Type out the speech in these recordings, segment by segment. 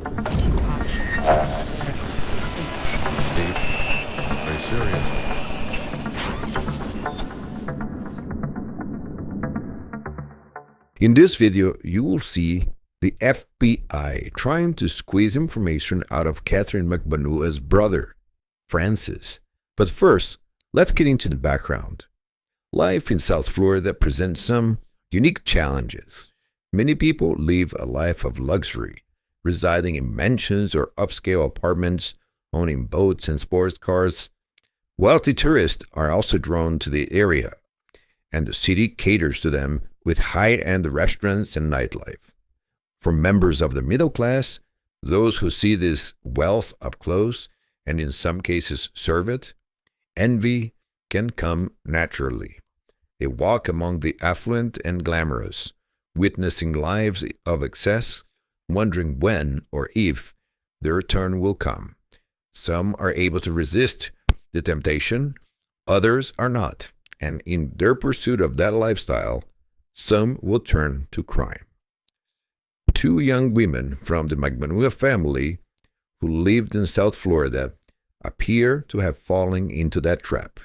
Deep, very serious. In this video, you will see the FBI trying to squeeze information out of Katherine Magbanua's brother, Francis. But first, let's get into the background. Life in South Florida presents some unique challenges. Many people live a life of luxury, residing in mansions or upscale apartments, owning boats and sports cars. Wealthy tourists are also drawn to the area, and the city caters to them with high-end restaurants and nightlife. For members of the middle class, those who see this wealth up close and in some cases serve it, envy can come naturally. They walk among the affluent and glamorous, witnessing lives of excess, wondering when or if their turn will come. Some are able to resist the temptation, others are not, and in their pursuit of that lifestyle, some will turn to crime. Two young women from the Magbanua family who lived in South Florida appear to have fallen into that trap.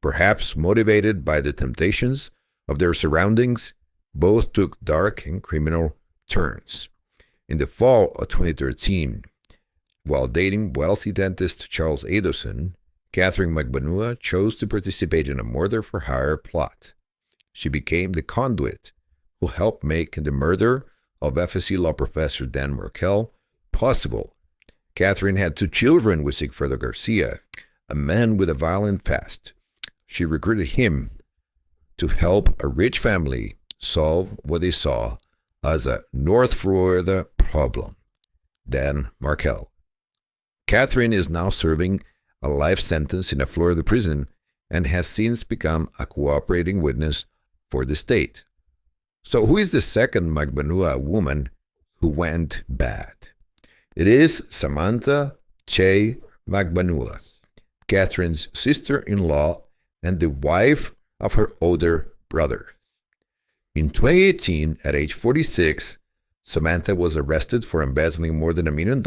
Perhaps motivated by the temptations of their surroundings, both took dark and criminal turns. In the fall of 2013, while dating wealthy dentist Charles Adelson, Katherine Magbanua chose to participate in a murder-for-hire plot. She became the conduit who helped make the murder of FSC law professor Dan Markel possible. Katherine had 2 children with Sigfredo Garcia, a man with a violent past. She recruited him to help a rich family solve what they saw as a North Florida problem. Dan Markel. Katherine is now serving a life sentence in a Florida prison and has since become a cooperating witness for the state. So who is the second Magbanua woman who went bad? It is Samantha Che Magbanua, Katherine's sister-in-law and the wife of her older brother. In 2018, at age 46, Samantha was arrested for embezzling more than $1 million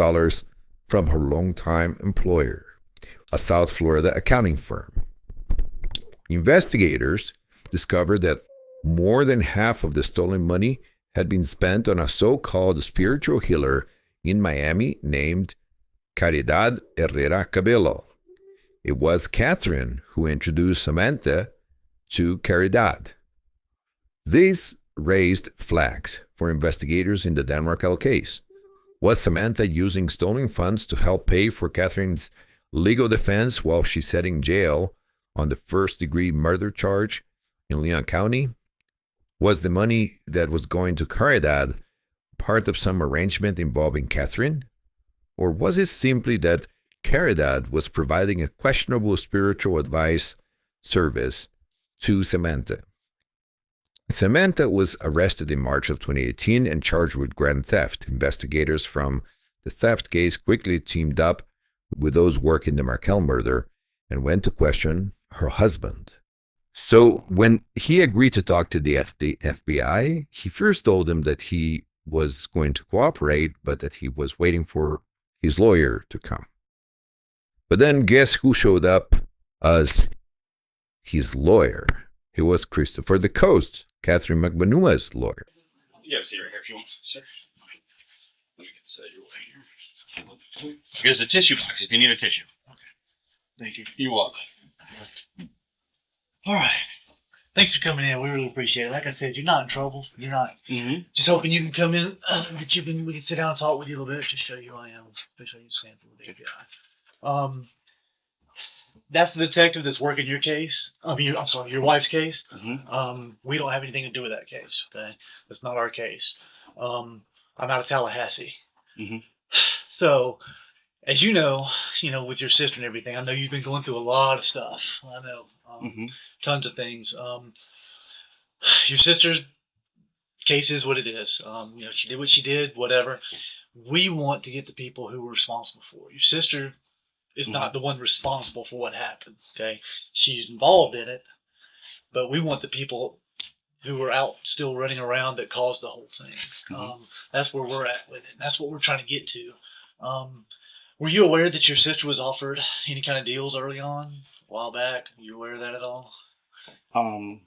from her longtime employer, a South Florida accounting firm. Investigators discovered that more than half of the stolen money had been spent on a so-called spiritual healer in Miami named Caridad Herrera Cabello. It was Katherine who introduced Samantha to Caridad. This raised flags for investigators in the Dan Markel case. Was Samantha using stolen funds to help pay for Katherine's legal defense while she sat in jail on the first-degree murder charge in Leon County? Was the money that was going to Caridad part of some arrangement involving Katherine? Or was it simply that Caridad was providing a questionable spiritual advice service to Samantha? Samantha was arrested in March of 2018 and charged with grand theft. Investigators from the theft case quickly teamed up with those working the Markel murder and went to question her husband. So when he agreed to talk to the FBI, he first told them that he was going to cooperate, but that he was waiting for his lawyer to come. But then guess who showed up as his lawyer? It was Christopher the Coast, Katherine Magbanua's lawyer. Yes, here if you want, sir. Let me get your way here. Here's a tissue box if you need a tissue. Okay. Thank you. You're welcome. All right. Thanks for coming in. We really appreciate it. Like I said, you're not in trouble. You're not. Mm-hmm. Just hoping you can come in, we can sit down and talk with you a little bit, just show you who I am, show you Sanford, the guy. That's the detective that's working your case. I'm sorry, your wife's case. Mm-hmm. We don't have anything to do with that case. Okay, that's not our case. I'm out of Tallahassee. Mm-hmm. So, as you know, with your sister and everything, I know you've been going through a lot of stuff. I know, tons of things. Your sister's case is what it is. She did what she did, whatever. We want to get the people who were responsible for it. Your sister is not the one responsible for what happened. Okay, she's involved in it, but we want the people who were out still running around that caused the whole thing. Mhm. That's where we're at with it. And that's what we're trying to get to. Were you aware that your sister was offered any kind of deals early on, a while back? Were you aware of that at all? Um,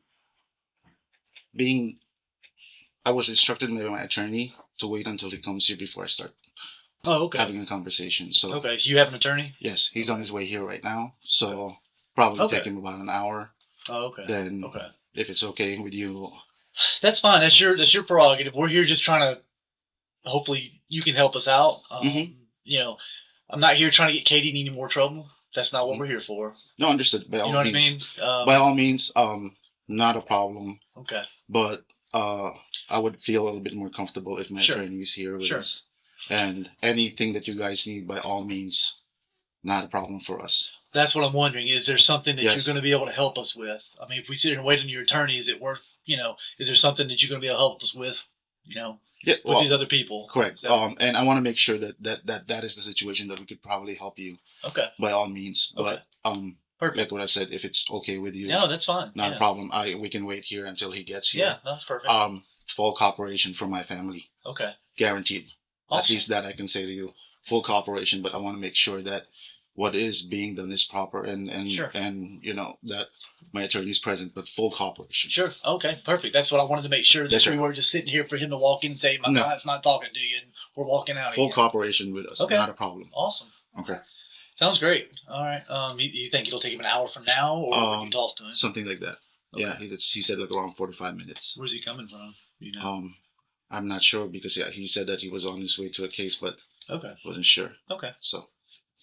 being, I was instructed by my attorney to wait until he comes here before I start Oh, okay. having a conversation. So Okay, so you have an attorney? yes, he's on his way here right now. So probably Okay. take him about an hour. Oh, okay. Then, Okay. if it's okay with you, That's fine. That's your prerogative. We're here just trying to. Hopefully, you can help us out. Mhm. You know, I'm not here trying to get Katie in any more trouble. That's not what Mhm. we're here for. no, understood. By You all know what I means, mean? by all means, not a problem. Okay. But I would feel a little bit more comfortable if my Sure. attorney is here with Sure. us. And anything that you guys need, by all means, not a problem for us. That's what I'm wondering. Is there something that Yes. you're going to be able to help us with? I mean, if we sit here and wait on your attorney, is it worth? Is there something that you're going to be able to help us with? Yeah, With these other people. correct. Is that- And I want to make sure that is the situation that we could probably help you Okay. by all means. Okay. But Perfect. like what I said, if it's okay with you, No, that's fine. not Yeah. a problem. We can wait here until he gets here. Yeah, that's perfect. Full cooperation from my family, Okay. guaranteed. At Awesome. least that I can say to you, full cooperation. But I want to make sure that what is being done is proper, and Sure. that my attorney is present, but full cooperation. Sure. Okay. Perfect. That's what I wanted to make sure that Yes, sir. we weren't just sitting here for him to walk in and say, "My No. client's not talking to you," and we're walking out of Full here. cooperation with us, Okay. not a problem. Awesome. Okay, Sounds great. All right. You think it'll take him an hour from now, or when you talk to him? something like that. Okay. Yeah, he said like around 45 minutes. Where's he coming from? You know. I'm not sure because he said that he was on his way to a case, but Okay. wasn't sure. Okay. So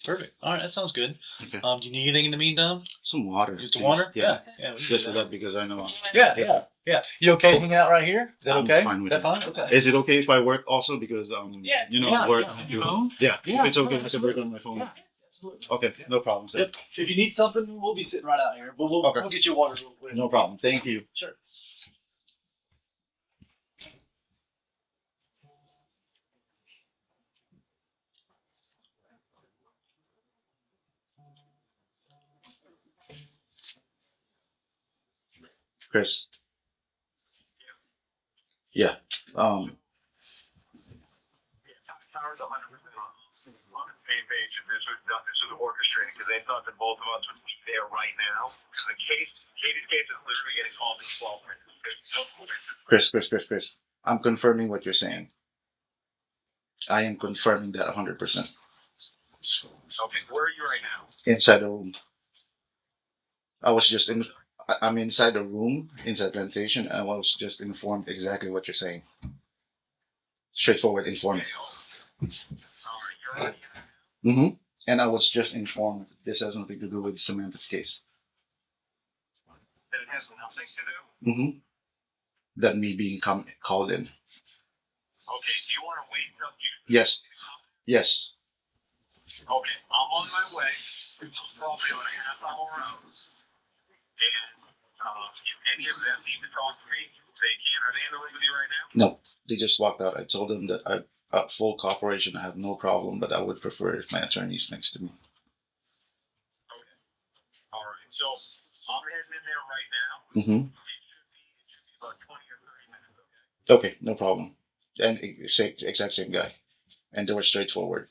Perfect. All right. That sounds good. okay, Do you need anything in the meantime? some water. Just please. water? Yeah, Yeah. We can just do for that because I know. Yeah. You okay hanging out right here? Is that I'm okay? fine with Is that it. fine? Okay. Is it okay if I work also because Yeah, work? yeah. Your phone? Yeah, Yeah, it's okay. no, I can work on my phone. Yeah. Absolutely. Okay, no problem. Sir. Yep. If you need something, we'll be sitting right out here. But we'll get you water real quick. No problem. Thank you. Sure. Chris. Yeah. Towers 100% on the same page if this was orchestrated because they thought that both of us would be there right now. The Katie's case is literally getting called in 12 minutes. Chris. I'm confirming what you're saying. I am confirming that 100%. Okay, where are you right now? Inside the room. I'm inside the room, inside plantation, and I was just informed exactly what you're saying. Straightforward, informed. All right, you're right. Mm-hmm. And I was just informed this has nothing to do with Samantha's case. That it has nothing to do. Mm-hmm. That me being called in. Okay, do you want to wait until you? Yes. Yes. Okay, I'm on my way. It's probably like a half hour out. And if any of them need to talk to me, they can. Are they in the room with you right now? No, they just walked out. I told them that I full cooperation. I have no problem, but I would prefer if my attorney is next to me. Okay. All right. So I'm heading in there right now. Mm-hmm. It should be about 20 or 30 minutes. Okay, Okay. no problem. And exact same guy, and they were straightforward.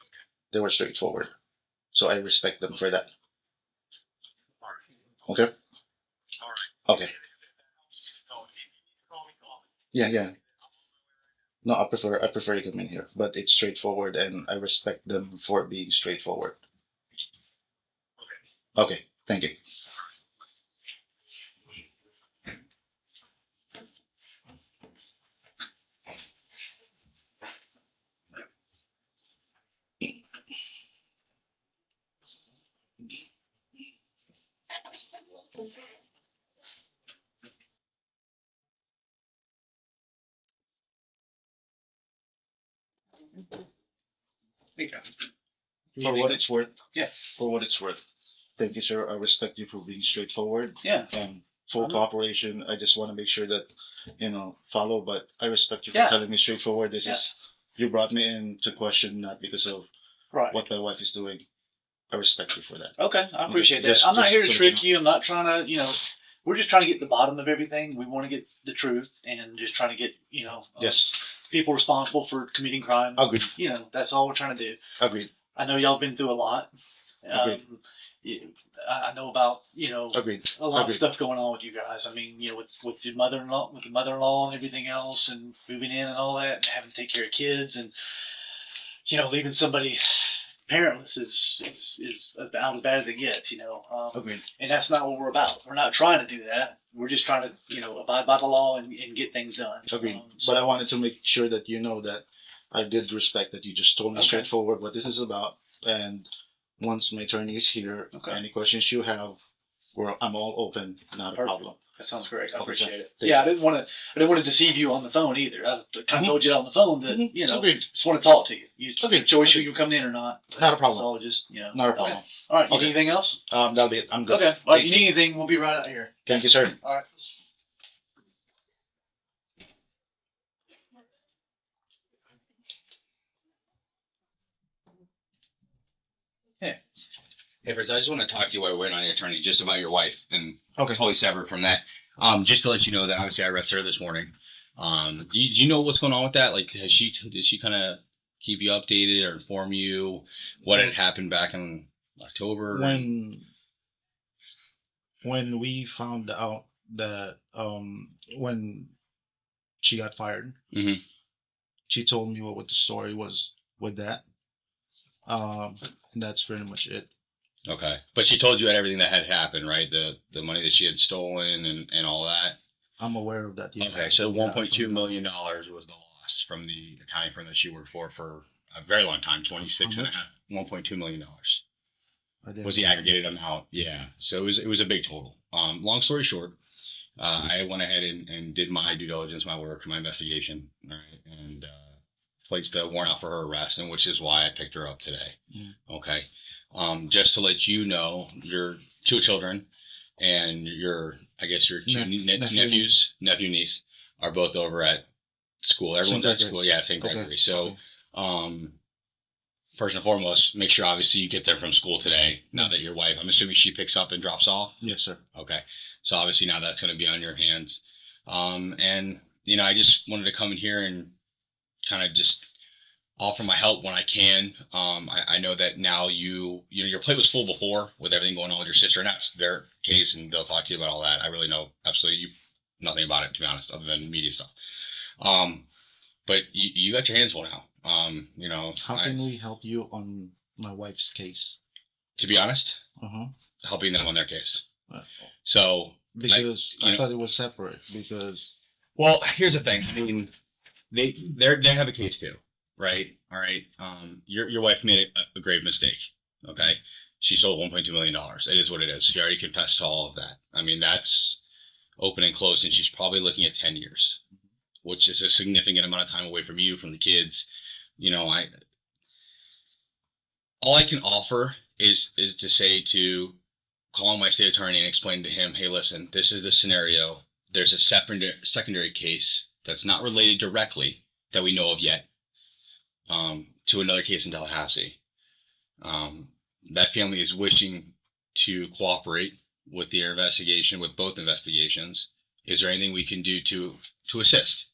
They were straightforward, so I respect them for that. All right. Okay. All right. Okay. So if you need to call me, call me. Yeah. No, I prefer you come in here, but it's straightforward, and I respect them for being straightforward. Okay. Okay, thank you. For what it's worth. Yeah. For what it's worth. Thank you, sir. I respect you for being straightforward. Yeah. And full cooperation. I just want to make sure that, follow, but I respect you for Yeah. telling me straightforward. Yeah. You brought me in to question, not because of Right. what my wife is doing. I respect you for that. Okay, I appreciate that. Just- I'm not just here to so trick you you. I'm not trying to, we're just trying to get to the bottom of everything. We want to get the truth and just trying to get, Yes. people responsible for committing crime. Agreed. That's all we're trying to do. Agreed. I know y'all been through a lot. Agreed. I know about, Agreed. a lot Agreed. of stuff going on with you guys. I mean, with your mother-in-law and everything else, and moving in and all that, and having to take care of kids, and leaving somebody parentless is about as bad as it gets. Agreed. And that's not what we're about. We're not trying to do that. We're just trying to, abide by the law and get things done. Agreed. So, But I wanted to make sure that you know that I did respect that you just told me Okay. straightforward what this is about. And once my attorney is here, Okay. any questions you have, I'm all open. Not a Perfect. problem. that sounds great. I Okay, appreciate it. thank Yeah, I didn't want to deceive you on the phone either. I kind of told you on the phone that Agreed. just want to talk to you. You Okay. make choice whether you're coming in or not. Not a problem. So just Not a problem. Okay. All right. You Okay. need anything else? That'll be it. I'm good. Okay. Well, if Thank you need anything, we'll be right out here. Thank you, sir. All right. Hey, Fritz, I just want to talk to you while we're waiting on the attorney, just about your wife, and Okay. totally separate from that. Just to let you know that obviously I arrested her this morning. Do you know what's going on with that? Like, did she kind of keep you updated or inform you what had happened back in October? When we found out that when she got fired, Mhm. she told me what the story was with that. And that's pretty much it. Okay, but she told you everything that had happened, right? The money that she had stolen and all that. I'm aware of that. Yes. Okay, so Yeah, $1.2 million was the loss from the accounting firm that she worked for a very long time, 26 and a half, $1.2 million I didn't was the know. aggregated amount. Yeah, so it was a big total. Long story short, I went ahead and did my due diligence, my work, my investigation, all right, and placed a warrant out for her arrest, and which is why I picked her up today. Mm. Okay, just to let you know, your two children and your two nephew, niece are both over at school. Everyone's at school. Yeah, St. Gregory. Okay. So, first and foremost, make sure obviously you get there from school today. Now that your wife, I'm assuming she picks up and drops off. Yes, sir. Okay. So obviously now that's going to be on your hands. And I just wanted to come in here and kind of just offer my help when I can. I know that now your plate was full before with everything going on with your sister, and that's their case, and they'll talk to you about all that. I really know absolutely nothing about it, to be honest, other than media stuff. But you got your hands full now. How can we help you on my wife's case? To be honest, Uh-huh. helping them on their case. Uh, So Because you I know- thought it was separate. Because well, here's the thing. I mean, they have a case too, right? All right. Your wife made a grave mistake. Okay, she stole $1.2 million. It is what it is. She already confessed to all of that. I mean, that's open and closed, and she's probably looking at 10 years, which is a significant amount of time away from you, from the kids. All I can offer is to say to call my state attorney and explain to him, hey, listen, this is the scenario. There's a secondary case that's not related directly that we know of yet to another case in Tallahassee. That family is wishing to cooperate with the investigation, with both investigations. Is there anything we can do to assist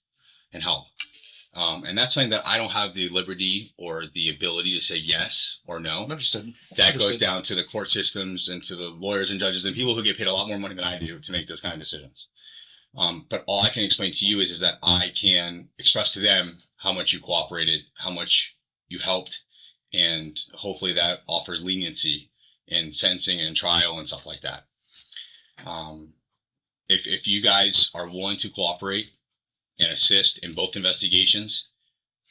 and help? And that's something that I don't have the liberty or the ability to say yes or no. understood. That goes Understood. down to the court systems and to the lawyers and judges and people who get paid a lot more money than I do to make those kind of decisions. But all I can explain to you is that I can express to them how much you cooperated, how much you helped, and hopefully that offers leniency in sentencing and trial and stuff like that. If you guys are willing to cooperate and assist in both investigations,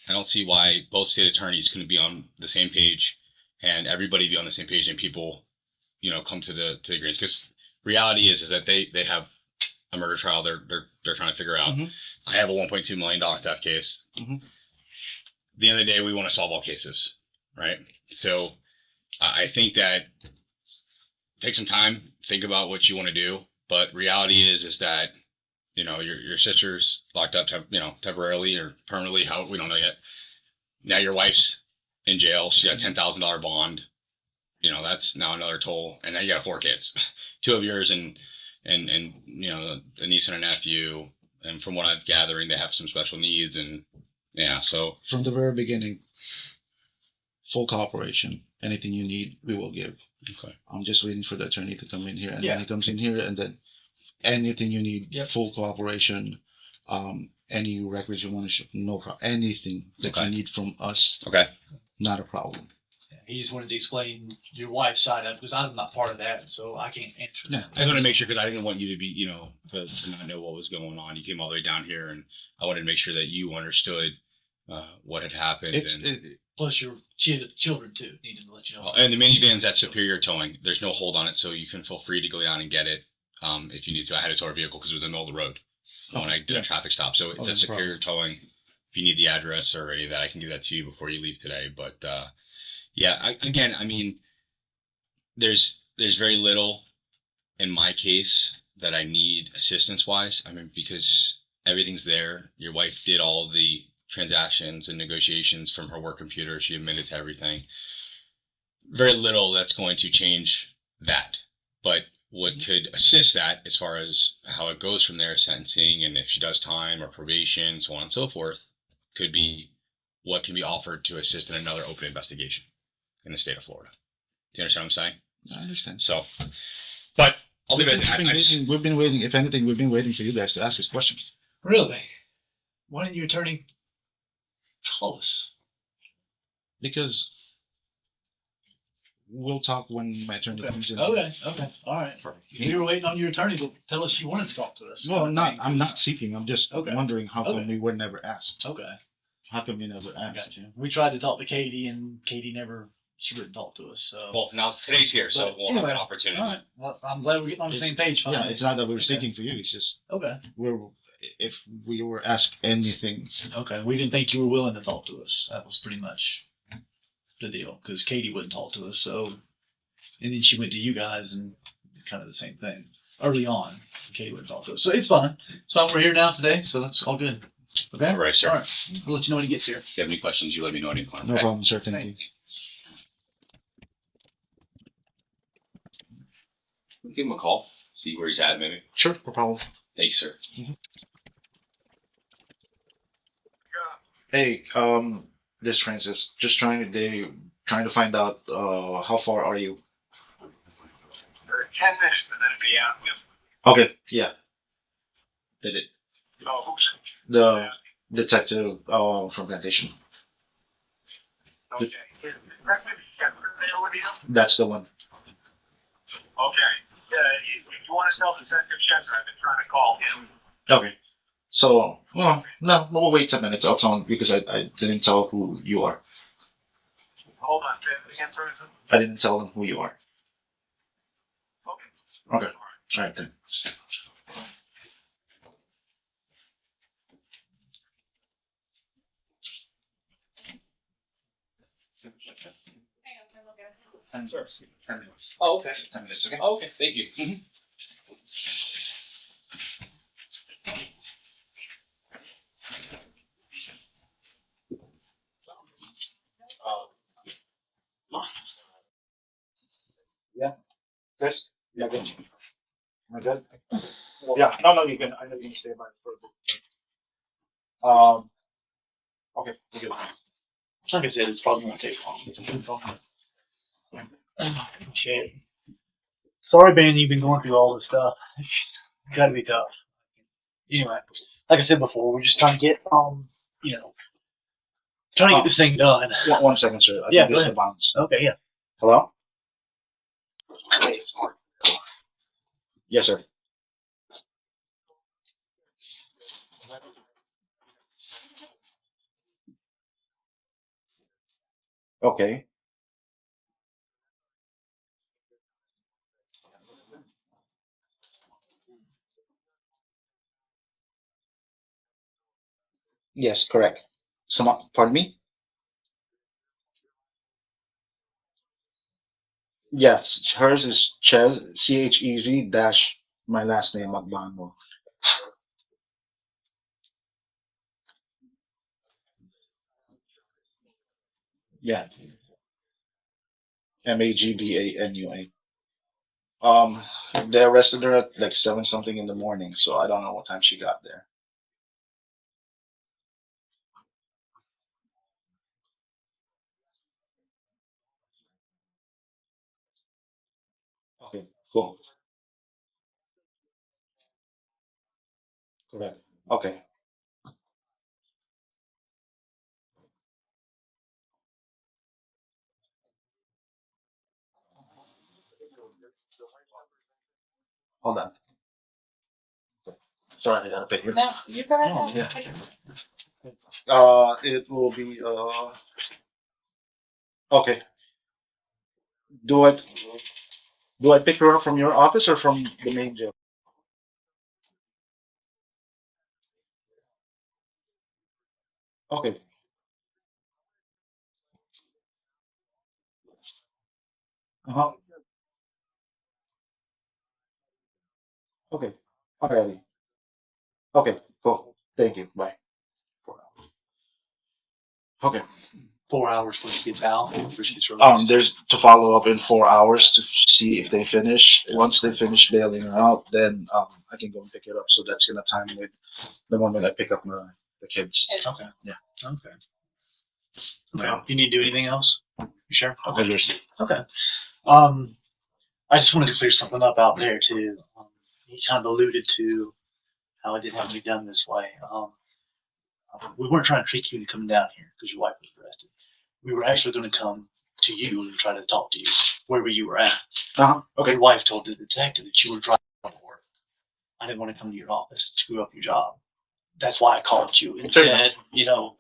I don't see why both state attorneys couldn't be on the same page and everybody be on the same page and people, come to the agreement. Because reality is that they have a murder trial they're trying to figure out. Mhm. I have a $1.2 million theft case. Mhm. At the end of the day, we want to solve all cases, right? So I think that take some time, think about what you want to do. But reality is that your sister's locked up, temporarily or permanently. How we don't know yet. Now your wife's in jail. She got a $10,000 bond. That's now another toll, and now you got 4 kids, 2 of yours and and a niece and a nephew, and from what I'm gathering, they have some special needs, and yeah. So From the very beginning, full cooperation. Anything you need, we will give. okay. I'm just waiting for the attorney to come in here, and Yeah. when he comes in here, and then anything you need, Yep. full cooperation. Any records you want to show, no problem. Anything that Okay. you need from us, Okay. not a problem. He just wanted to explain your wife's side of it because I'm not part of that, so I can't answer Yeah. that. I wanted to make sure because I didn't want you to be, to not know what was going on. You came all the way down here, and I wanted to make sure that you understood what had happened. Plus your children too needed to let you know. And the minivan's at Superior Towing. There's no hold on it, so you can feel free to go down and get it if you need to. I had to tow our vehicle because it was in the middle of the road when I did a traffic stop. So it's no at Superior Towing. If you need the address or any of that, I can give that to you before you leave today. But yeah, I mean, there's very little in my case that I need assistance wise. I mean, because everything's there. Your wife did all the transactions and negotiations from her work computer. She admitted to everything. Very little that's going to change that. But what could assist that as far as how it goes from there, sentencing, and if she does time or probation, so on and so forth, could be what can be offered to assist in another open investigation in the state of Florida. Do you understand what I'm saying? I understand. So, but I'll leave it at that. We've been waiting. If anything, we've been waiting for you guys to ask us questions. Really? Why didn't your attorney tell us? Because we'll talk when my attorney comes in. Okay. All right. You were waiting on your attorney to tell us you wanted to talk to us. Well, I'm not seeking. I'm just Okay. wondering how come Okay. we were never asked. Okay. How come we never I asked? got you. We tried to talk to Katie, and Katie she wouldn't talk to us. So. Well, now today's here, so But we'll anyway, have an opportunity. All right. Well, I'm glad we're getting on the same page. Yeah, Finally. it's not that we were Okay. seeking for you. It's just Okay. if we were asked anything. Okay. We didn't think you were willing to talk to us. That was pretty much the deal because Katie wouldn't talk to us. So, and then she went to you guys, and it's kind of the same thing. Early on, Katie wouldn't talk to us. So it's fine. It's fine. We're here now today, so that's all good. Okay. All right, sir. All right. We'll let you know when he gets here. If you have any questions, you let me know anytime. No Okay? problem, sir. Thank you. Give him a call. See where he's at, maybe. Sure, no problem. Thanks, sir. Hey, this is Francis. Just trying to find out how far are you? 10 minutes, and then it'd be out. Okay, yeah. Did it. Oh, who's? The detective from Plantation. Okay. There with you? That's the one. Okay. You want to tell Detective Chester I've been trying to call him. Okay. So, well, no, we'll wait 10 minutes. I'll tell him because I didn't tell who you are. Hold on, say it again, Thurston. I didn't tell him who you are. Okay. Okay. All right then. Sure. 10 minutes. Oh, okay. 10 minutes, okay? Oh, okay. Thank you. Chris? Yeah, good. Am I good? Yeah, no, you can. I know you can stay by for a bit. Okay, we're good. Like I said, it's probably gonna take long. Appreciate it. Sorry, Ben, you've been going through all this stuff. It's gotta be tough. Anyway, like I said before, we're just trying to get trying to get this thing done. 1 second, sir. I Yeah, think this go is the ahead. bounce. Okay, yeah. Hello? Yes, sir. Okay. Yes, correct. Pardon me? Yes, hers is Chez, Chez dash my last name, Magbanua. Yeah, Magbanua. Um, they arrested her at like 7 something in the morning, so I don't know what time she got there. Okay, cool. Correct. Okay. Hold on. Sorry, I gotta pay here. No, you go Oh, ahead. yeah. It will be okay. Do I do I pick her up from your office or from the main jail? Okay. Uh-huh. Okay. Alrighty. Okay. Cool. Thank you. Bye. Okay. 4 hours when she gets out, before she gets There's to follow up in 4 hours to see if they finish. Once they finish bailing her out, then I can go and pick it up. So that's gonna time with the moment I pick up the kids. Okay. Yeah. Okay. Yeah. Okay. You need to do anything else? You sure? Okay. Yes. Okay. Um, I just wanted to clear something up out there too. You kind of alluded to how it didn't have to be done this way. We weren't trying to trick you into coming down here because your wife was arrested. We were actually going to come to you and try to talk to you wherever you were at. Uh-huh. Okay. Your wife told the detective that you were driving to work. I didn't want to come to your office to screw up your job. That's why I called you and Fair said,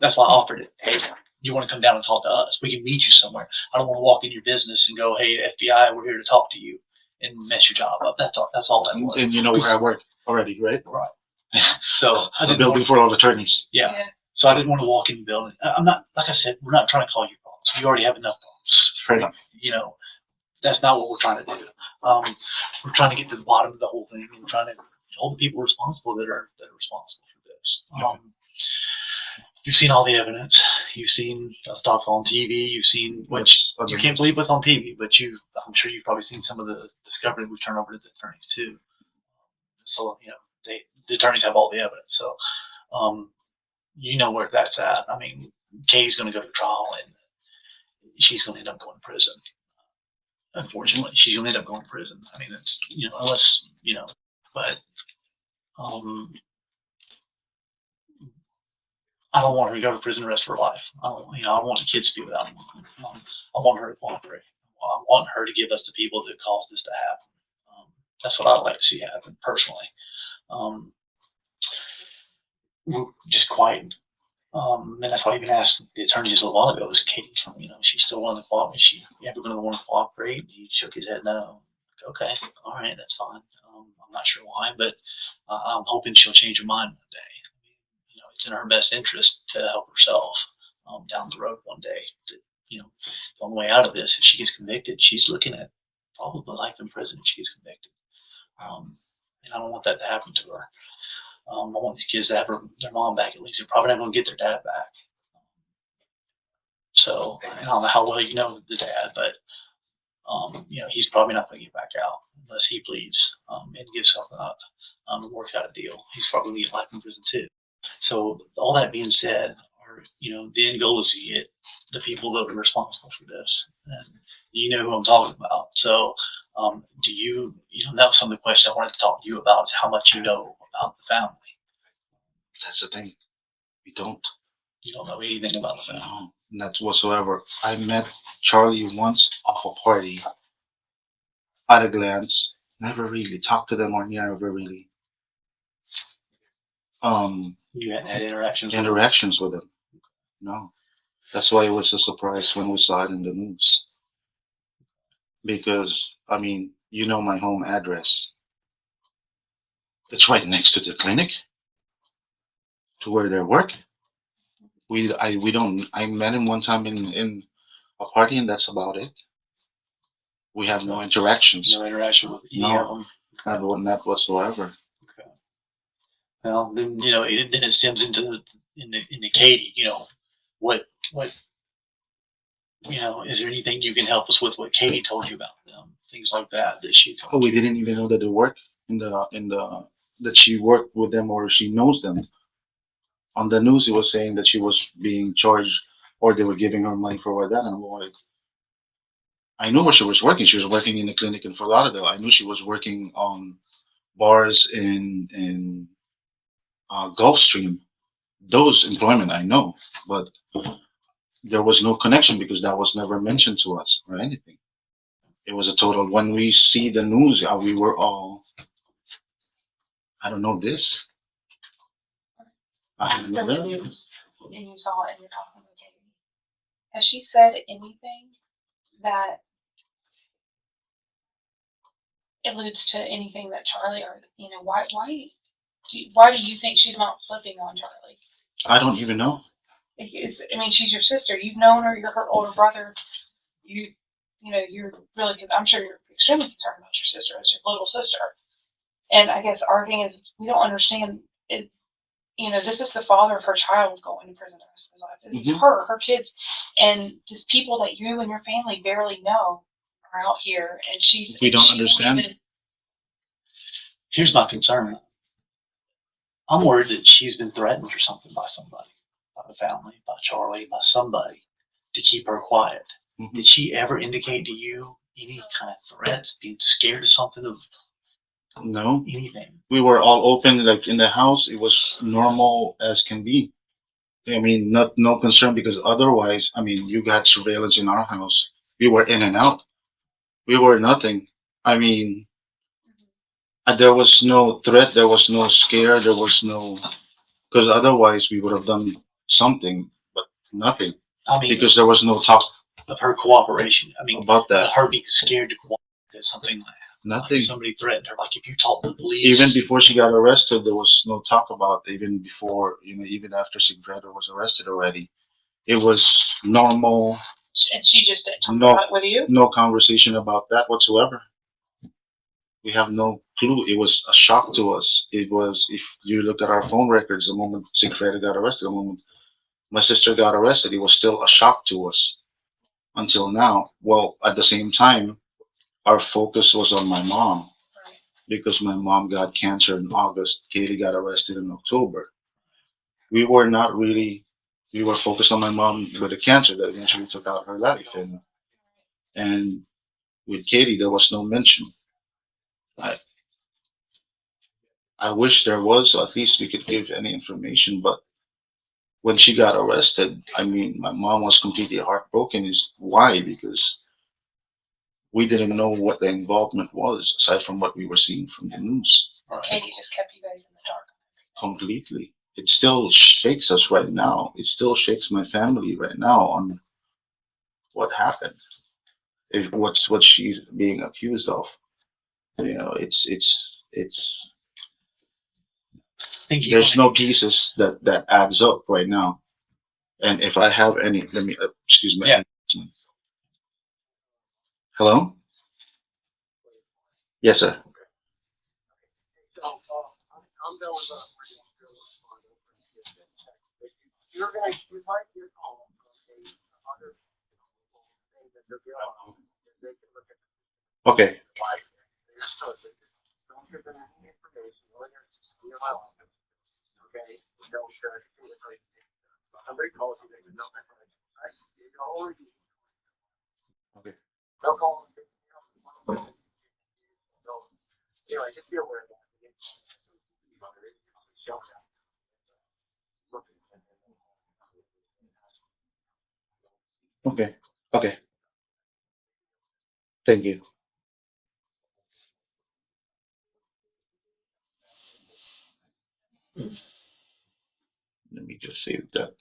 that's why I offered it. Hey, you want to come down and talk to us? We can meet you somewhere. I don't want to walk in your business and go, hey, FBI, we're here to talk to you and mess your job up. That's all. That's all that was. And you know where I work already, right? Right. So I The didn't building for all attorneys. yeah. So I didn't want to walk in the building. I'm not, like I said, we're not trying to call you problems. You already have enough problems. Fair enough. That's not what we're trying to do. We're trying to get to the bottom of the whole thing. We're trying to hold the people responsible that are responsible for this. You've seen all the evidence. You've seen stuff on TV. You've seen, which you can't believe what's on TV, but I'm sure you've probably seen some of the discovery we've turned over to the attorneys too. So, the attorneys have all the evidence. So, you know where that's at. I mean, Kay's going to go to trial and she's going to end up going to prison. Unfortunately, she's going to end up going to prison. I mean, it's, unless, but, um, I don't want her to go to prison the rest of her life. I don't want the kids to be without them. I want her to cooperate. I want her to give us the people that caused this to happen. That's what I'd like to see happen personally. Um, we're just quiet. And that's why I even asked the attorney just a while ago, was Katie, she's still willing to cooperate. Is she ever going to want to cooperate? He shook his head no. Okay, all right, that's fine. I'm not sure why, but I'm hoping she'll change her mind one day. It's in her best interest to help herself down the road one day. On the way out of this, if she gets convicted, she's looking at probably life in prison if she gets convicted. And I don't want that to happen to her. I want these kids to have their mom back at least. They're probably not going to get their dad back. So I don't know how well you know the dad, but he's probably not going to get back out unless he pleads and gives something up and works out a deal. He's probably going to get life in prison too. So all that being said, the end goal is to get the people that are responsible for this, and you know who I'm talking about. So, do you? That was some of the questions I wanted to talk to you about. Is how much you know about the family. That's the thing. We don't. You don't know anything about the family. No, not whatsoever. I met Charlie once off a party at a glance. Never really talked to them or never really You hadn't had interactions. interactions with them. No. That's why it was a surprise when we saw it in the news. Because I mean, my home address. It's right next to the clinic, to where they work. We don't. I met him one time in a party, and that's about it. We have no interactions. No interaction with any of them. Not whatsoever. Okay. Well, then it stems into Katie. What Is there anything you can help us with what Katie told you about them? Things like that she told We you. didn't even know that they work that she worked with them or she knows them. On the news, it was saying that she was being charged or they were giving her money for that. And I'm like, I knew where she was working. She was working in a clinic in Fort Lauderdale. I knew she was working on bars in Gulfstream. Those employment I know, but there was no connection because that was never mentioned to us or anything. It was a total. When we see the news, we were all, I don't know this. I After don't know the that. news and you saw it and you're talking with Katie, has she said anything that alludes to anything that Charlie or why do you think she's not flipping on Charlie? I don't even know. I mean, she's your sister. You've known her. You're her older brother. You're really. I'm sure you're extremely concerned about your sister as your little sister. And I guess our thing is we don't understand it. This is the father of her child going to prison the rest of his life. This is her kids, and these people that you and your family barely know are out here, and We don't understand. Here's my concern. I'm worried that she's been threatened or something by somebody, by the family, by Charlie, by somebody to keep her quiet. Mm-hmm. Did she ever indicate to you any kind of threats, being scared of something, of No, anything? we were all open, like in the house. It was normal as can be. I mean, no concern because otherwise, I mean, you got surveillance in our house. We were in and out. We were nothing. I mean, there was no threat. There was no scare. There was no, because otherwise we would have done something, but nothing I mean, because there was no talk of her cooperation. I mean, about that. her being scared to cooperate, something like that. Nothing. Like somebody threatened her. Like if you talk to the police. Even before she got arrested, there was no talk about. Even before, even after Sigfredo was arrested already, it was normal. And she just didn't talk about it with you? No conversation about that whatsoever. We have no clue. It was a shock to us. It was, if you look at our phone records, the moment Sigfredo got arrested, the moment my sister got arrested, it was still a shock to us until now. Well, at the same time, our focus was on my mom because my mom got cancer in August. Katie got arrested in October. We were not really, we were focused on my mom with the cancer that eventually took out her life. And with Katie, there was no mention. I, I wish there was, so at least we could give any information, but when she got arrested, I mean, my mom was completely heartbroken. Is why? Because we didn't know what the involvement was aside from what we were seeing from the news. Katie just kept you guys in the dark. Completely. It still shakes us right now. It still shakes my family right now on what happened. If what she's being accused of. It's there's no pieces that adds up right now. And if I have any, let me excuse me. Yeah. Hello. Yes, sir. I'm done with you're going to invite your call. Other things that they're doing. They can look at Okay. don't give them any information. You're my office. Okay? Don't share it. Somebody calls you, they can know my friend. Right? You can always Okay. they'll call them. So, anyway, just be aware of that. Okay. Okay. Thank you. Let me just save that.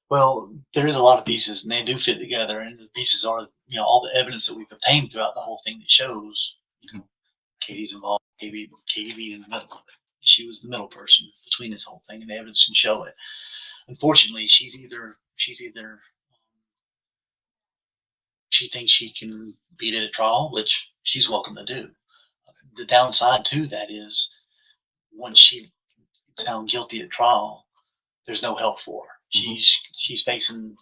Well, there is a lot of pieces, and they do fit together. And the pieces are, all the evidence that we've obtained throughout the whole thing that shows Katie's involved. Katie being in the middle of it. She was the middle person between this whole thing, and the evidence can show it. Unfortunately, she's either she thinks she can beat it at trial, which she's welcome to do. The downside to that is once she found guilty at trial, there's no help for her. She's facing,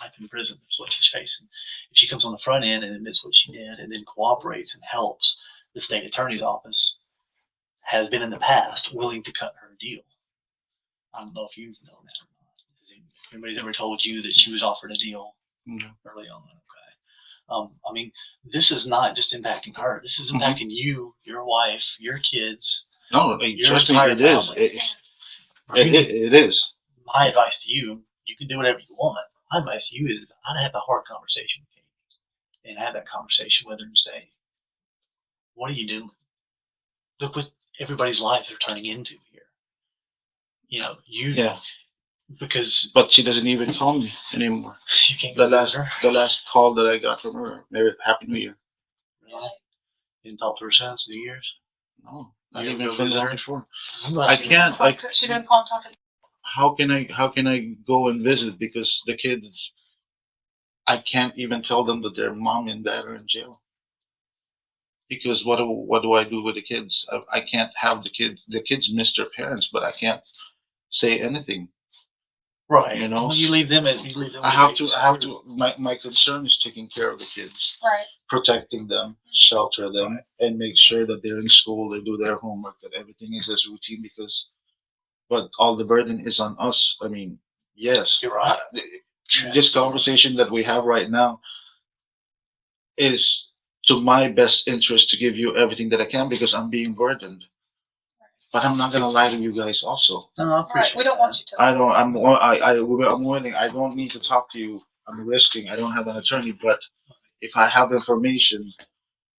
life in prison is what she's facing. If she comes on the front end and admits what she did and then cooperates and helps, the state attorney's office has been in the past willing to cut her a deal. I don't know if you've known that or not. Has anybody's ever told you that she was offered a deal early on? Okay. This is not just impacting her. This is impacting you, your wife, your kids. No, trust me, it is. It is. My advice to you, you can do whatever you want. My advice to you is I'd have a hard conversation with Katie and have that conversation with her and say, what are you doing? Look what everybody's lives are turning into here. Because but she doesn't even call me anymore. You can't the last call that I got from her, Happy New Year. Really? Didn't talk to her since New Year's? No, not You even go from visit her? before. I can't. She didn't call and talk to. How can I go and visit because the kids? I can't even tell them that their mom and dad are in jail. Because what do I do with the kids? I can't have the kids. The kids miss their parents, but I can't say anything. Right. When you leave them. I have to. My concern is taking care of the kids, Right. protecting them, shelter them, and make sure that they're in school, they do their homework, that everything is as routine. But all the burden is on us. I mean, yes, You're right. This conversation that we have right now is to my best interest to give you everything that I can because I'm being burdened. But I'm not gonna lie to you guys. Also, No, I appreciate. Right. We don't want you to. I don't. I'm willing. I don't need to talk to you. I'm risking. I don't have an attorney, but if I have information,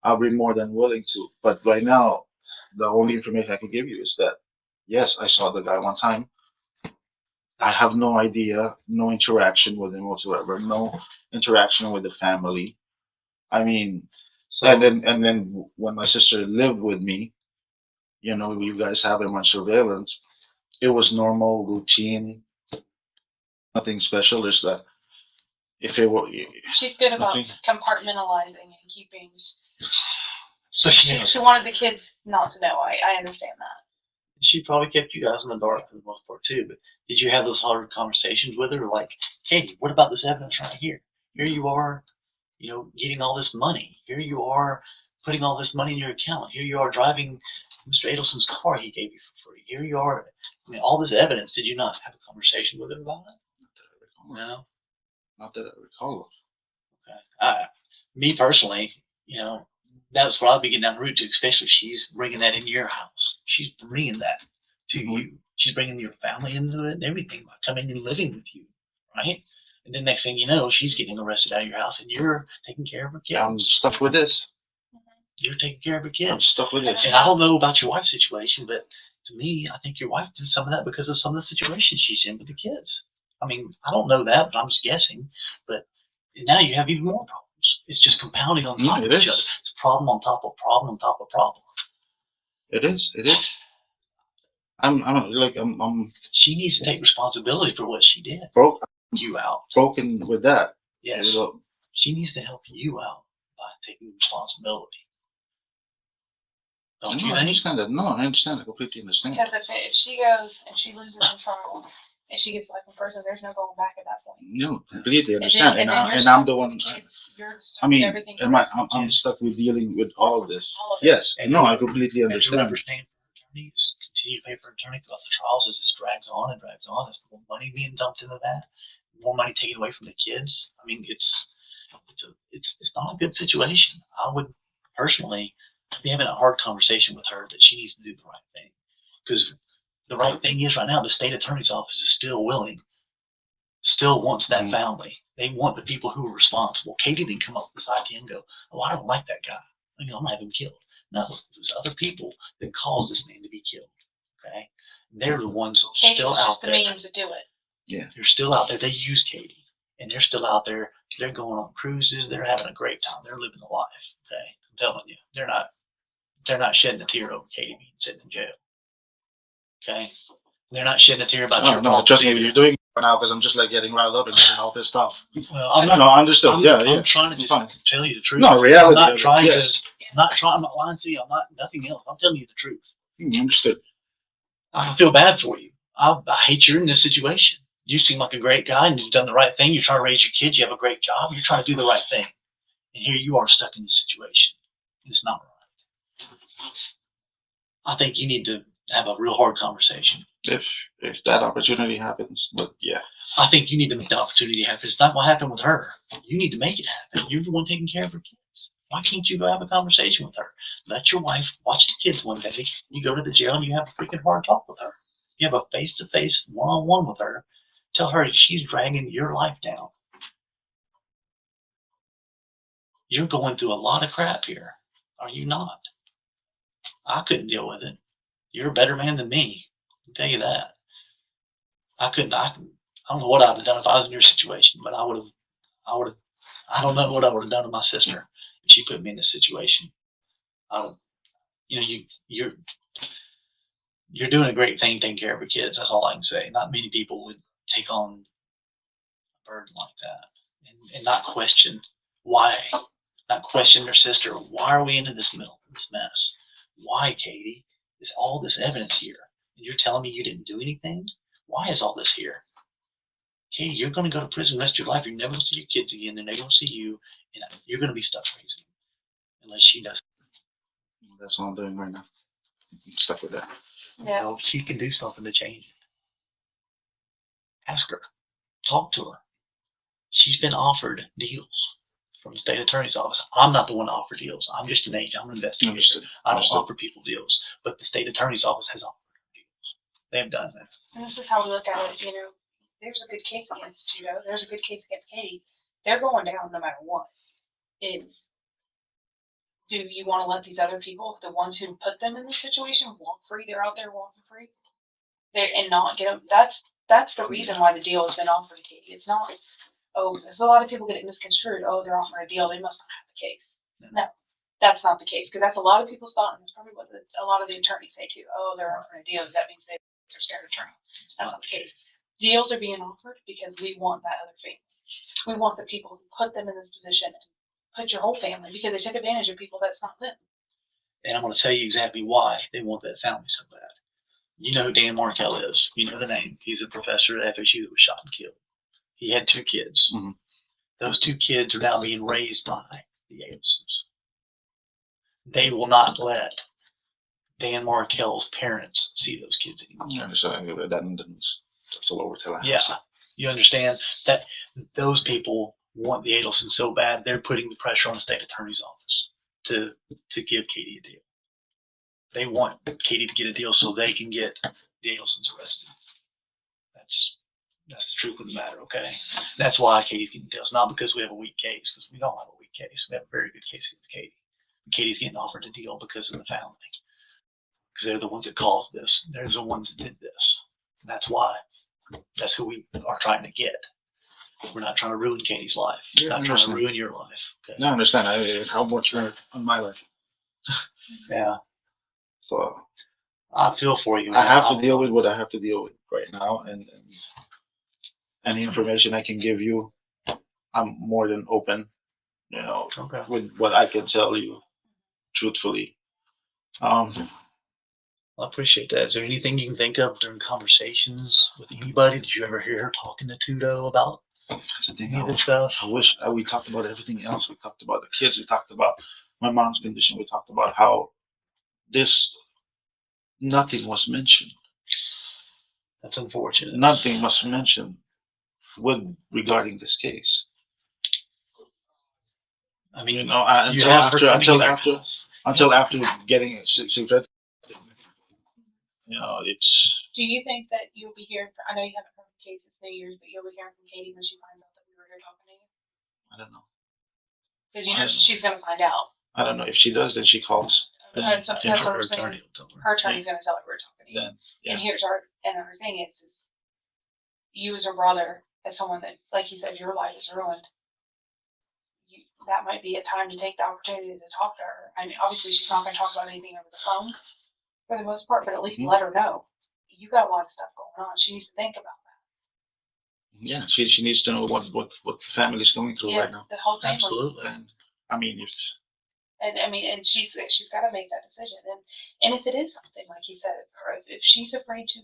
I'll be more than willing to. But right now, the only information I can give you is that yes, I saw the guy one time. I have no idea, no interaction with him whatsoever, no interaction with the family. I mean, and then when my sister lived with me, you guys have him on surveillance. It was normal, routine, nothing special. There's that. If it were, She's good about nothing. compartmentalizing and keeping. So She wanted the kids not to know. I understand that. she probably kept you guys in the dark for the most part too. But did you have those hard conversations with her? Like, Katie, what about this evidence right here? Here you are, getting all this money. Here you are putting all this money in your account. Here you are driving Mr. Adelson's car he gave you for free. Here you are. All this evidence. Did you not have a conversation with her about it? No. Not that I recall. Okay. Me personally, that's what I'll be getting down the route to, especially if she's bringing that into your house. She's bringing that to you. She's bringing your family into it and everything by coming and living with you, right? And then next thing you know, she's getting arrested out of your house and you're taking care of her kids. I'm stuck with this. You're taking care of her kids. I'm stuck with this. And I don't know about your wife's situation, but to me, I think your wife did some of that because of some of the situations she's in with the kids. I mean, I don't know that, but I'm just guessing. But now you have even more problems. It's just compounding on top of each other. It's problem on top of problem on top of problem. It is. I'm. She needs to take responsibility for what she did. You out. Broken with that. Yes. She needs to help you out by taking responsibility. Don't you think? I understand that. No, I understand. I completely understand. Because if she goes and she loses control and she gets life in prison, there's no going back at that point. No, completely understand. And I'm the one. I mean, I'm kids. stuck with dealing with all of this. All of it. Yes. And No, I completely And understand. remember, paying for attorneys, continue to pay for attorney throughout the trials as this drags on and drags on. There's more money being dumped into that, more money taken away from the kids. I mean, it's not a good situation. I would personally be having a hard conversation with her that she needs to do the right thing. Because the right thing is right now, the state attorney's office is still willing, still wants that family. They want the people who are responsible. Katie didn't come up with this idea and go, oh, I don't like that guy. I'm going to have him killed. No, there's other people that caused this man to be killed. Okay? They're the ones Katie still was out just the there. means to do it. Yeah. They're still out there. They use Katie. And they're still out there. They're going on cruises. They're having a great time. They're living the life. Okay? I'm telling you. They're not shedding a tear over Katie being sitting in jail. Okay? They're not shedding a tear about your No, trust me, you're doing it now because I'm just like getting riled up and getting all pissed off. Well, I'm not. No, I understood. I'm trying to just Fine. tell you the truth. No, reality. I'm not trying yes. I'm not lying to you. I'm not nothing else. I'm telling you the truth. Understood. I feel bad for you. I hate you're in this situation. You seem like a great guy and you've done the right thing. You're trying to raise your kids. You have a great job. You're trying to do the right thing. And here you are stuck in this situation. It's not right. I think you need to have a real hard conversation. If that opportunity happens, but yeah. I think you need to make the opportunity happen. It's not what happened with her. You need to make it happen. You're the one taking care of her kids. Why can't you go have a conversation with her? Let your wife watch the kids one day. You go to the jail and you have a freaking hard talk with her. You have a face-to-face, one-on-one with her. Tell her she's dragging your life down. You're going through a lot of crap here. Are you not? I couldn't deal with it. You're a better man than me. I'll tell you that. I don't know what I'd have done if I was in your situation, but I don't know what I would have done to my sister if she put me in this situation. You're doing a great thing taking care of your kids. That's all I can say. Not many people would take on a burden like that and not question why, not question their sister. Why are we into this mess? Why, Katie? There's all this evidence here, and you're telling me you didn't do anything? Why is all this here? Katie, you're going to go to prison the rest of your life. You're never going to see your kids again. They're never going to see you. And you're going to be stuck raising them unless she does. That's what I'm doing right now. I'm stuck with that. Yeah. Well, she can do something to change it. Ask her. Talk to her. She's been offered deals from the state attorney's office. I'm not the one to offer deals. I'm just an agent. I'm an investigator. Understood. I don't offer people deals. But the state attorney's office has offered deals. They've done that. And this is how we look at it, there's a good case against Tudo. There's a good case against Katie. They're going down no matter what. Do you want to let these other people, the ones who put them in this situation, walk free? They're out there walking free, and not get them. That's the reason why the deal has been offered to Katie. It's not. Oh, there's a lot of people get it misconstrued. Oh, they're offering a deal. They must not have the case. No, that's not the case, because that's a lot of people's thought, and that's probably what a lot of the attorneys say too. Oh, they're offering a deal. That means they're scared of trial. That's not the case. Deals are being offered because we want that other family. We want the people who put them in this position and put your whole family, because they took advantage of people that's not them. And I'm going to tell you exactly why they want that family so bad. You know who Dan Markel is. You know the name. He's a professor at FSU that was shot and killed. He had 2 kids. Mm-hmm. Those 2 kids are now being raised by the Adelsons. They will not let Dan Markel's parents see those kids anymore. I understand. That's all over Tallahassee. Yeah. You understand that those people want the Adelsons so bad, they're putting the pressure on the state attorney's office to give Katie a deal. They want Katie to get a deal so they can get the Adelsons arrested. That's the truth of the matter, okay? That's why Katie's getting deals, not because we have a weak case, because we don't have a weak case. We have a very good case against Katie. Katie's getting offered a deal because of the family, because they're the ones that caused this. They're the ones that did this. And that's why. That's who we are trying to get. We're not trying to ruin Katie's life. Yeah, We're not trying to ruin your life. Okay? No, I understand. How much you're on my life. Yeah. So I feel for you. I have to deal with what I have to deal with right now, and any information I can give you, I'm more than open, Okay. with what I can tell you truthfully. I appreciate that. Is there anything you can think of during conversations with anybody? Did you ever hear her talking to Tudo about That's the thing. any of this stuff? I wish we talked about everything else. We talked about the kids. We talked about my mom's condition. We talked about how nothing was mentioned. That's unfortunate. Nothing was mentioned regarding this case. I mean, until after getting a cigarette. It's. Do you think that you'll be hearing? I know you haven't heard the case. It's New Year's, but you'll be hearing from Katie when she finds out that we were here talking to you. I don't know. Because she's going to find out. I don't know. If she does, then she calls. That's what I'm saying. attorney will tell her. Her attorney's going to tell her we're talking to you. Then, yeah. And her thing is you as her brother, as someone that, like you said, your life is ruined. That might be a time to take the opportunity to talk to her. I mean, obviously she's not going to talk about anything over the phone for the most part, but at least let her know you got a lot of stuff going on. She needs to think about that. Yeah, she needs to know what the family's going through right now. The whole family. Absolutely. And I mean, and she's got to make that decision. And if it is something like he said, or if she's afraid to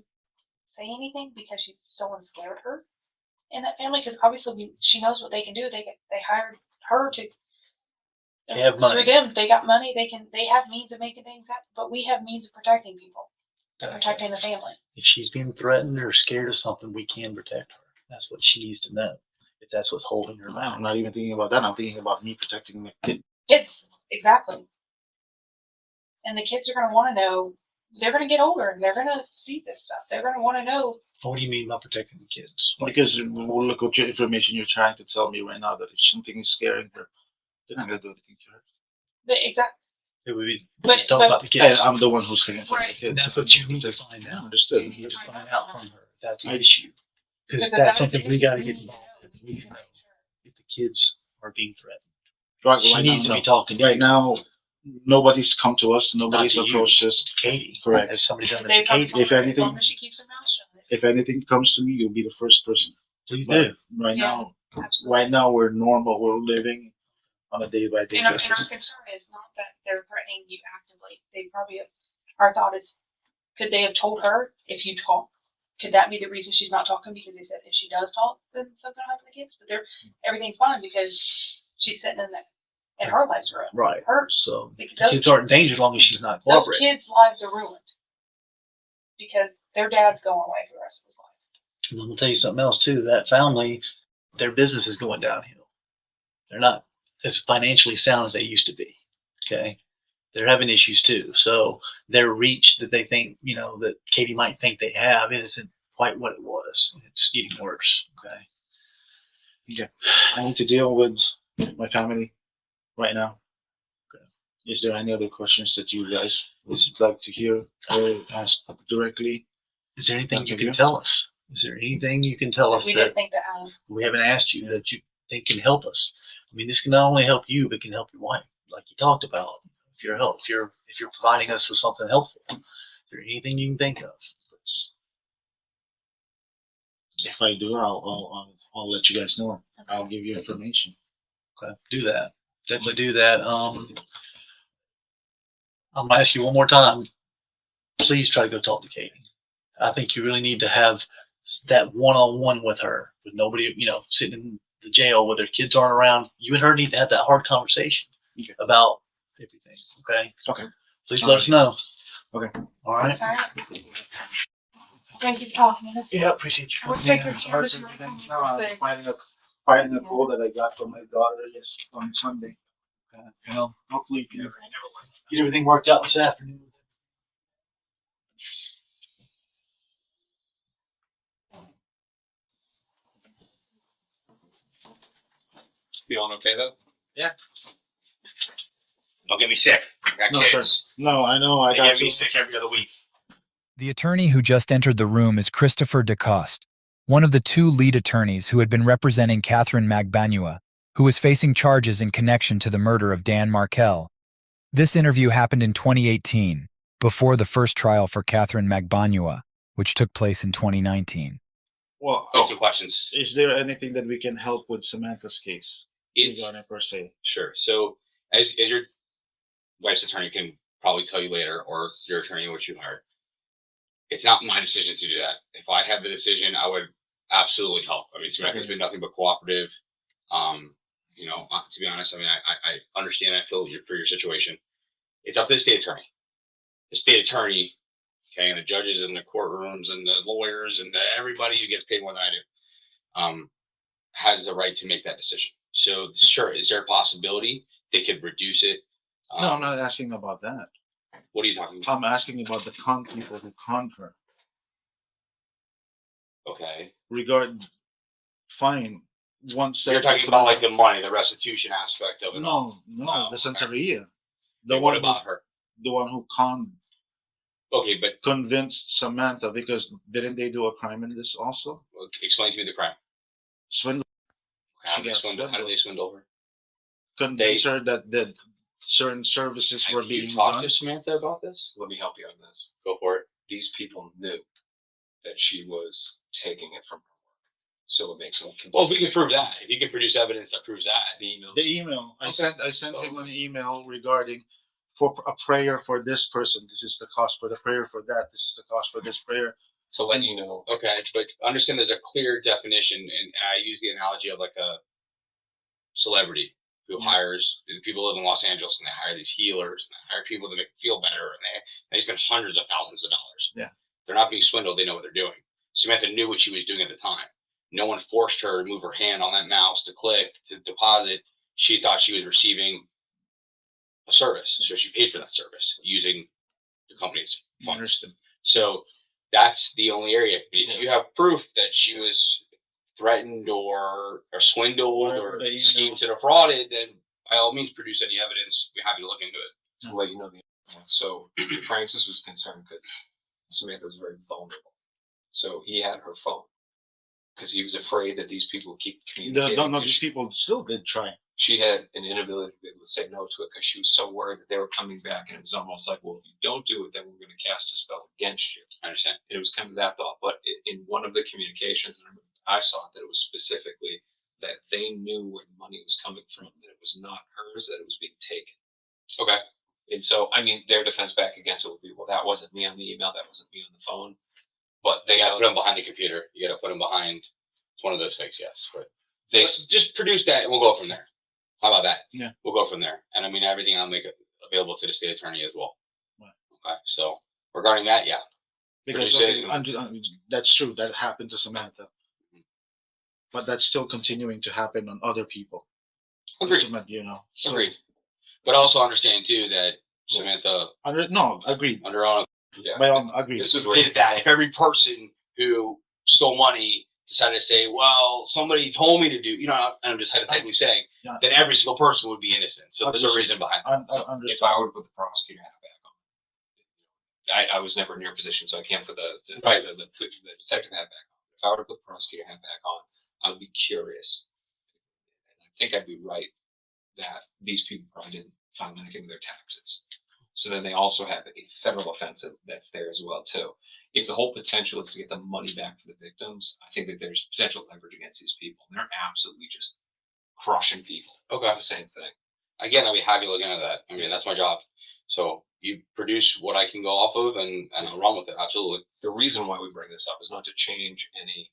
say anything because someone scared her in that family. Because obviously she knows what they can do. They hired her to. They have money. For them, they got money. They have means of making things happen. But we have means of protecting people, protecting the family. If she's being threatened or scared of something, we can protect her. That's what she needs to know. If that's what's holding her back. I'm not even thinking about that. I'm thinking about me protecting my kid. Kids, exactly. And the kids are going to want to know. They're going to get older and they're going to see this stuff. They're going to want to know. What do you mean by protecting the kids? Because well, look what your information you're trying to tell me right now, that if something is scaring her, they're not gonna do anything to her. Exactly. It would be But- talk but- about the kids. I'm the one who's scaring for Right. the kids. That's what you need to find out. Understood. You need to find out from her. That's the I- issue. Because Because that's if something an we issue, got to we get need to involved know. with. We need to know if the kids are being threatened. Right, She right needs now, to be no. talking to Right you. now, nobody's come to us. Nobody's Not to you. approached us. Katie. Correct. Has somebody done this They to probably Katie? told If her as anything- long as she keeps her mouth shut. If anything comes to me, you'll be the first person. Please But do. right Yeah. now, Absolutely. right now we're normal. We're living on a day-by-day And our basis. concern is not that they're threatening you actively. They probably our thought is, could they have told her if you talk? Could that be the reason she's not talking? Because they said if she does talk, then something will happen to the kids. But everything's fine because she's sitting in her life's ruined. Right. Hers. So Because the kids aren't in danger as long as she's not those cooperating. kids' lives are ruined because their dad's going away for the rest of his life. And I'm gonna tell you something else too. That family, their business is going downhill. They're not as financially sound as they used to be. Okay, they're having issues too. So their reach that they think, that Katie might think they have, it isn't quite what it was. It's getting worse. Okay. I need to deal with my family right now. Okay. Is there any other questions that you guys would like to hear or ask directly? Is there anything you Okay. can tell us? Is there anything you can tell us We that didn't think to ask. we haven't asked you that you think can help us? I mean, this can not only help you, but can help your wife, like you talked about. If you're providing us with something helpful, is there anything you can think of? If I do, I'll let you guys know. I'll give you information. Okay, do that. Definitely do that. I'm gonna ask you one more time. Please try to go talk to Katie. I think you really need to have that one-on-one with her, with nobody, sitting in the jail where their kids aren't around. You and her need to have that hard conversation Okay. about everything. Okay. Okay. Please All let us know. Okay. All right. All right. Thank you for talking to us. Yeah, appreciate you. We'll take your Sorry service for notes everything. on No, your I'm stay. finding a call that I got from my daughter on Sunday. Well, Hopefully, you can get everything worked out this afternoon. Feeling okay though? Yeah. Don't get me sick. I got No, sir. kids. No, I know. I They got get me you. sick every other week. The attorney who just entered the room is Christopher DeCoste, one of the two lead attorneys who had been representing Katherine Magbanua, who was facing charges in connection to the murder of Dan Markel. This interview happened in 2018, before the first trial for Katherine Magbanua, which took place in 2019. Well, Some questions. is there anything that we can help with Samantha's case? It's Regarding per se. sure. So as your wife's attorney can probably tell you later, or your attorney which you hired, it's not my decision to do that. If I have the decision, I would absolutely help. I mean, Samantha's been nothing but cooperative. To be honest, I mean, I understand. I feel for your situation. It's up to the state attorney. The state attorney, okay, and the judges and the courtrooms and the lawyers and everybody who gets paid more than I do, has the right to make that decision. So, sure, is there a possibility they could reduce it? No, I'm not asking about that. What are you talking about? I'm asking about the people who conned her. Okay. Fine. Once You're talking about like the money, the restitution aspect of it. all. No, Oh, the okay. Santeria. Okay, what about her? The one who Okay, but convinced Samantha, because didn't they do a crime in this also? explain to me the crime. Swindle. How She did they got swindle? How did they swindle her? Convince her that certain services were Have you being talked done. to Samantha about this? Let me help you on this. Go for it. These people knew that she was taking it from her work, so it makes them. Well, if we can prove that, if you can produce evidence that proves that, The emails. The email I Okay. sent him an email regarding for a prayer for this person. This is the cost for the prayer for that. This is the cost for this prayer. to let you know. Okay, but understand there's a clear definition, and I use the analogy of like a celebrity who hires people live in Los Angeles and they hire these healers and they hire people to make them feel better and they spend hundreds of thousands of dollars. Yeah. They're not being swindled, they know what they're doing. Samantha knew what she was doing at the time. No one forced her to move her hand on that mouse to click, to deposit. She thought she was receiving a service, so she paid for that service using the company's funds. Understood. So that's the only area. If you have proof that she was threatened or swindled or schemed to defrauded, then by all means produce any evidence. We're happy to look into it. To let you know so Francis was concerned because Samantha was very vulnerable. So he had her phone because he was afraid that these people keep communicating. These people still did try. She had an inability to be able to say no to it because she was so worried that they were coming back, and it was almost like, well, if you don't do it, then we're going to cast a spell against you. I understand. And it was kind of that thought. But in one of the communications, and I saw that it was specifically that they knew where the money was coming from, that it was not hers, that it was being taken. Okay. And so, I mean, their defense back against it would be, well, that wasn't me on the email, that wasn't me on the phone. But they You got to put them behind the computer. You got to put them behind. It's one of those things, yes. But let's just produce that, and we'll go from there. How about that? Yeah. We'll go from there. And I mean, everything I'll make available to the state attorney as well. Right. Okay. So regarding that, yeah. Because that's true. That happened to Samantha. But that's still continuing to happen on other people. Agreed. So, Agreed. But also understand too that Samantha agreed. under own Agreed. This is where did that. If every person who stole money decided to say, well, somebody told me to do, I'm just hypothetically saying, then every single person would be innocent. So there's a reason behind it. If I were to put the prosecutor hat back on, I was never in your position, so I can't put the detective hat back on. If I were to put the prosecutor hat back on, I would be curious. And I think I'd be right that these people probably didn't file anything with their taxes. So then they also have a federal offense that's there as well too. If the whole potential is to get the money back for the victims, I think that there's potential leverage against these people. And they're absolutely just crushing people. Okay. The same thing. Again, I'll be happy looking at that. I mean, that's my job. So you produce what I can go off of, and I'll run with it. Absolutely. The reason why we bring this up is not to change any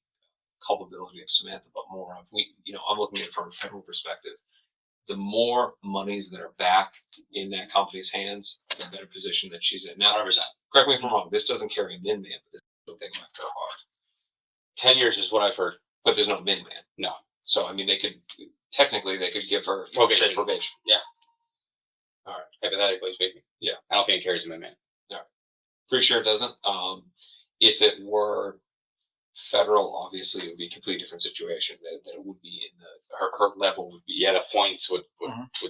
culpability of Samantha, but more of I'm looking at it from a federal perspective. The more monies that are back in that company's hands, the better position that she's in. Now, 100%. correct me if I'm wrong. This doesn't carry a min man, but this is what they go after hard. 10 years is what I've heard. But there's no min man. No. So I mean, they could give her Probation. Probation. Yeah. All right. Hypothetically speaking. Yeah. I don't think it carries a man. All right. Pretty sure it doesn't. If it were federal, obviously it would be a completely different situation. That it would be in her level would be. Yeah, the points would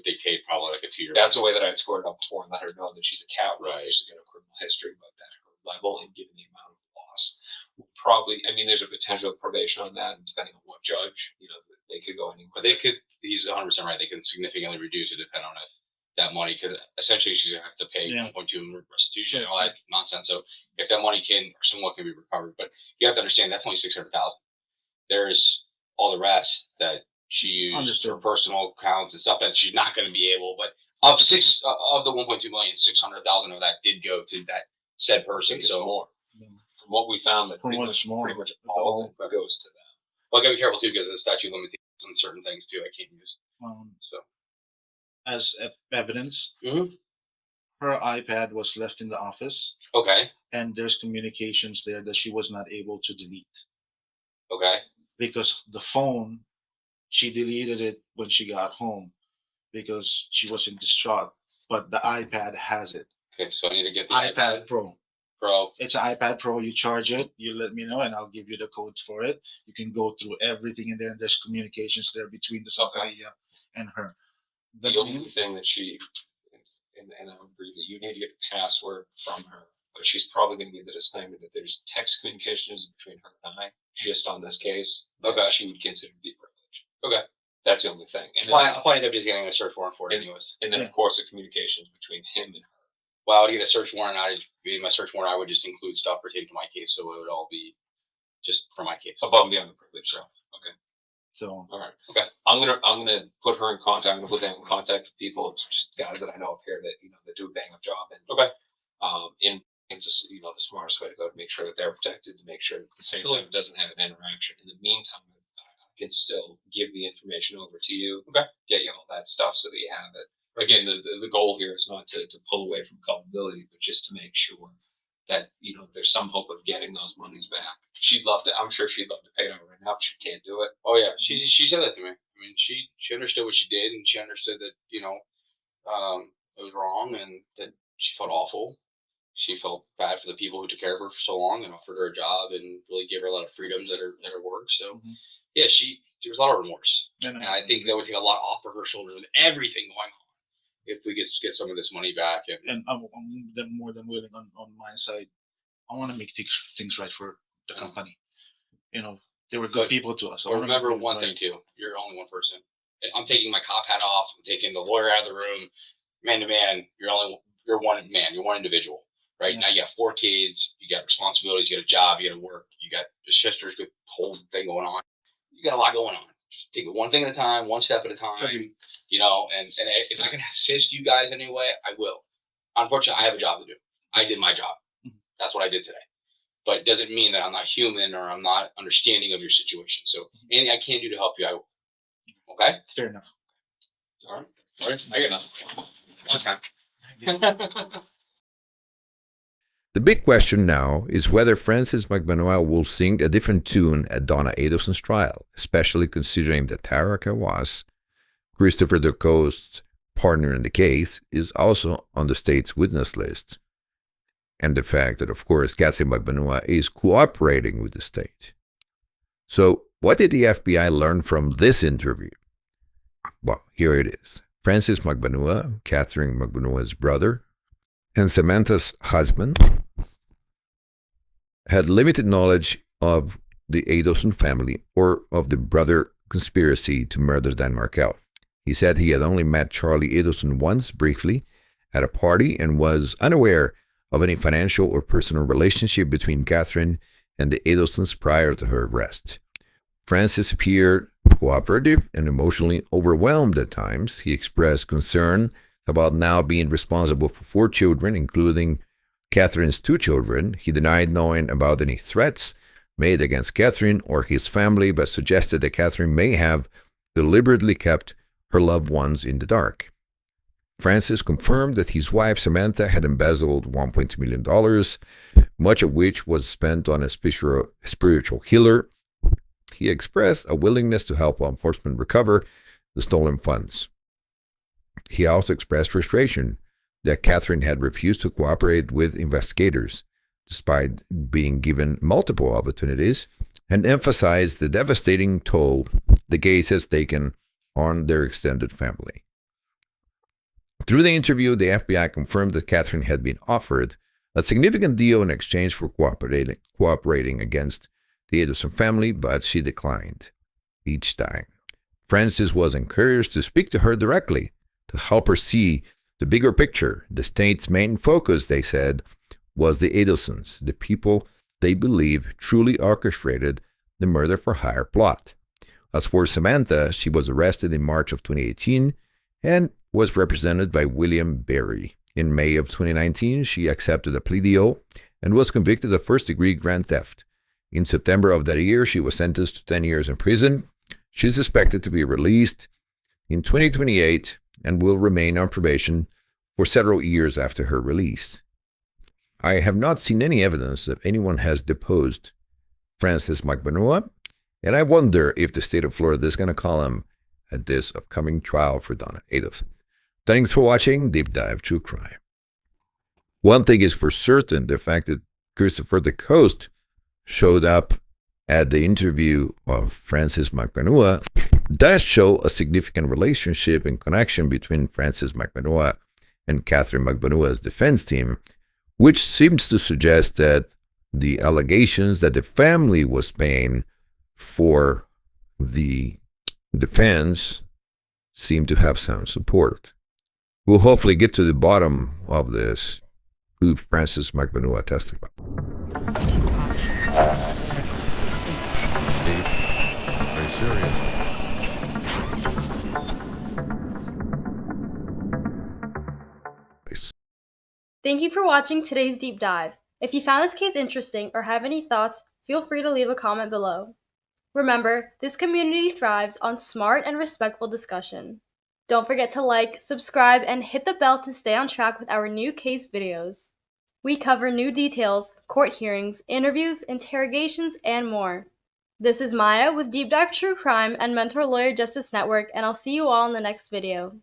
dictate probably like a 2-year. That's the way that I'd score it up before and let her know that she's a coward. Right. She's got a criminal history, but that her level and given the amount of loss would probably. I mean, there's a potential of probation on that, and depending on what judge, they could go anywhere. But they could. He's 100% right. They can significantly reduce it depending on if that money, because essentially she's gonna have to pay 1.2 in restitution and all that nonsense. So if that money can or somewhat can be recovered, but you have to understand that's only 600,000. There's all the rest that she used for personal accounts and stuff that she's not going to be able. But of the 1.2 million, 600,000 of that did go to that said person. So more. From what we found, that pretty much all of it goes to them. Well, I gotta be careful too because of the statute of limitations on certain things too. I can't use. So as evidence, her iPad was left in the office. Okay. And there's communications there that she was not able to delete. Okay. Because the phone, she deleted it when she got home because she was in distraught. But the iPad has it. Okay, so I need to get the iPad Pro. Pro. It's an iPad Pro. You charge it. You let me know, and I'll give you the codes for it. You can go through everything in there, and there's communications there between the Sakaria and her. The only thing that she, and I agree that you need to get the password from her, but she's probably going to give the disclaimer that there's text communications between her and I, just on this case, that she would consider to be privileged. Okay. That's the only thing. And I'll probably end up just getting a search warrant for it anyways. And then, of course, the communications between him and her. Well, to get a search warrant, I would just include stuff pertaining to my case, so it would all be just for my case. Above and beyond the privilege. So, okay. So all right, okay. I'm gonna put her in contact. I'm gonna put them in contact with people, just guys that I know up here that that do a bang up job. And okay. In it's just, the smartest way to go to make sure that they're protected, to make sure that at the same time it doesn't have an interaction. In the meantime, I can still give the information over to you, get you all that stuff so that you have it. Again, the goal here is not to pull away from culpability, but just to make sure that, there's some hope of getting those monies back. I'm sure she'd love to pay it over right now, but she can't do it. Oh yeah, she said that to me. I mean, she understood what she did, and she understood that it was wrong, and that she felt awful. She felt bad for the people who took care of her for so long and offered her a job and really gave her a lot of freedoms at her work. So yeah, there was a lot of remorse, and I think that would take a lot off of her shoulders with everything going on if we get some of this money back. And I'm more than willing on my side. I want to make things right for the company. They were good people to us. But remember one thing too: you're only one person. I'm taking my cop hat off. I'm taking the lawyer out of the room. Man to man, you're one man. You're one individual. Right now, you have 4 kids. You got responsibilities. You got a job. You got to work. You got your sister's good whole thing going on. You got a lot going on. Just take it one thing at a time, one step at a time. And if I can assist you guys in any way, I will. Unfortunately, I have a job to do. I did my job. That's what I did today. But it doesn't mean that I'm not human or I'm not understanding of your situation. So anything I can do to help you, I will. Okay? Fair enough. All right. I got nothing. Okay. The big question now is whether Francis Magbanua will sing a different tune at Donna Adelson's trial, especially considering that Tara Kawas, Christopher DeCoste's partner in the case, is also on the state's witness list, and the fact that, of course, Katherine Magbanua is cooperating with the state. So, what did the FBI learn from this interview? Well, here it is. Francis Magbanua, Katherine Magbanua's brother, and Samantha's husband, had limited knowledge of the Adelson family or of the brother conspiracy to murder Dan Markel. He said he had only met Charlie Adelson once, briefly, at a party and was unaware of any financial or personal relationship between Katherine and the Adelsons prior to her arrest. Francis appeared cooperative and emotionally overwhelmed at times. He expressed concern about now being responsible for 4 children, including Katherine's 2 children. He denied knowing about any threats made against Katherine or his family, but suggested that Katherine may have deliberately kept her loved ones in the dark. Francis confirmed that his wife Samantha had embezzled $1.2 million, much of which was spent on a spiritual healer. He expressed a willingness to help law enforcement recover the stolen funds. He also expressed frustration that Katherine had refused to cooperate with investigators, despite being given multiple opportunities, and emphasized the devastating toll the case has taken on their extended family. Through the interview, the FBI confirmed that Katherine had been offered a significant deal in exchange for cooperating against the Adelson family, but she declined each time. Francis was encouraged to speak to her directly to help her see the bigger picture. The state's main focus, they said, was the Adelsons, the people they believe truly orchestrated the murder-for-hire plot. As for Samantha, she was arrested in March of 2018 and was represented by William Berry. In May of 2019, she accepted a plea deal and was convicted of first-degree grand theft. In September of that year, she was sentenced to 10 years in prison. She is expected to be released in 2028 and will remain on probation for several years after her release. I have not seen any evidence that anyone has deposed Francis Magbanua, and I wonder if the state of Florida is going to call him at this upcoming trial for Donna Adelson. Thanks for watching Deep Dive True Crime. One thing is for certain, the fact that Christopher DeCoste showed up at the interview of Francis Magbanua does show a significant relationship and connection between Francis Magbanua and Katherine Magbanua's defense team, which seems to suggest that the allegations that the family was paying for the defense seem to have some support. We'll hopefully get to the bottom of this, who Francis Magbanua testified. Very serious. Thank you for watching today's deep dive. If you found this case interesting or have any thoughts, feel free to leave a comment below. Remember, this community thrives on smart and respectful discussion. Don't forget to like, subscribe, and hit the bell to stay on track with our new case videos. We cover new details, court hearings, interviews, interrogations, and more. This is Maya with Deep Dive True Crime and Mentor Lawyer Justice Network, and I'll see you all in the next video.